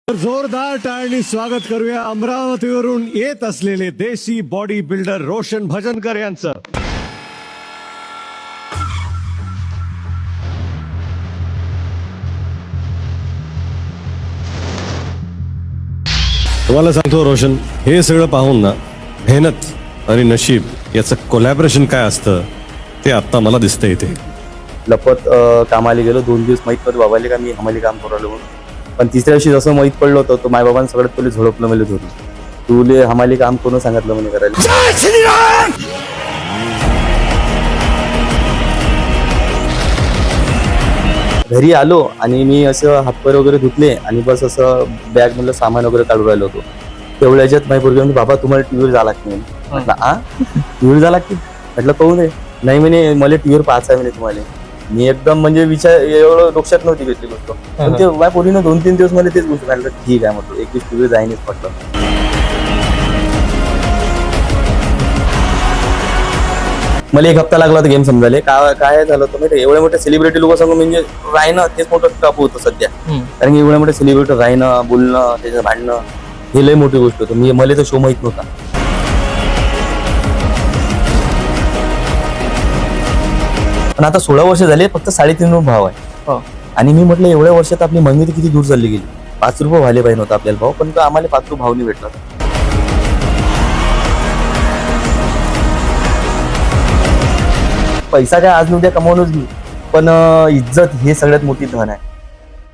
तर जोरदार टाळणी स्वागत करूया अमरावतीवरून येत असलेले देसी बॉडी बिल्डर रोशन भजनकर यांचं. तुम्हाला सांगतो रोशन, हे सगळं पाहून ना मेहनत आणि नशीब याचं कोलॅबरेशन काय असतं ते आता मला दिसतंय. इथे लपत कामाला गेलो 2 दिवस माहीत नव्हतं बाबाले का मी हमाली काम करू राहिलो म्हणून. पण तिसऱ्या दिवशी जसं माहीत पडलं होतं तो मायबाबांना सगळ्यात पहिले झोडपलं मला धरून. तुले हमाली काम करून सांगितलं म्हणे करायला. घरी आलो आणि मी असं हातपाय वगैरे धुतले आणि बस असं बॅग मधलं सामान वगैरे काढून राहिलो होतो. तेवढ्या याच्यात माझी पोरगी म्हणजे बाबा तुम्हाला टीव्हीवर जावं लागते म्हणे. टीव्हीवर जावं लागते म्हटलं पाहू नये. नाही म्हणे मला टीव्हीवर पाहायचं आहे म्हणे तुम्हाला. मी एकदम म्हणजे विचार एवढं डोक्यात नव्हती घेतली गोष्ट. पण ते माझ्या पोरीनं 2-3 दिवस मला तेच गोष्ट काढलं. ठीक आहे म्हटलं एक दिवस टीव्हीवर जाईनच म्हटलं. मला 1 हप्ता लागला होता गेम समजायला. काय झालं होतं माहिती, एवढ्या मोठ्या सेलिब्रिटी लोक सांगून म्हणजे राहणं तेच मोठं टप होतं सध्या. कारण की एवढ्या मोठ्या सेलिब्रिटी राहणं, बोलणं, त्याचं भांडणं हे लय मोठी गोष्ट होतं. मला तर शो माहित नव्हता. पण आता 16 वर्ष झाले, फक्त 3.5 भाव आहे. आणि मी म्हटलं एवढ्या वर्षात आपली मंगनी किती दूर चालली गेली. 5 रुपये व्हायला पाहिजे नव्हतं आपल्याला भाव, पण आम्हाला 5 रुपये भाव नाही भेटला. पैसा काय आज उद्या कमवूनच घेऊ, पण इज्जत हे सगळ्यात मोठी धन आहे.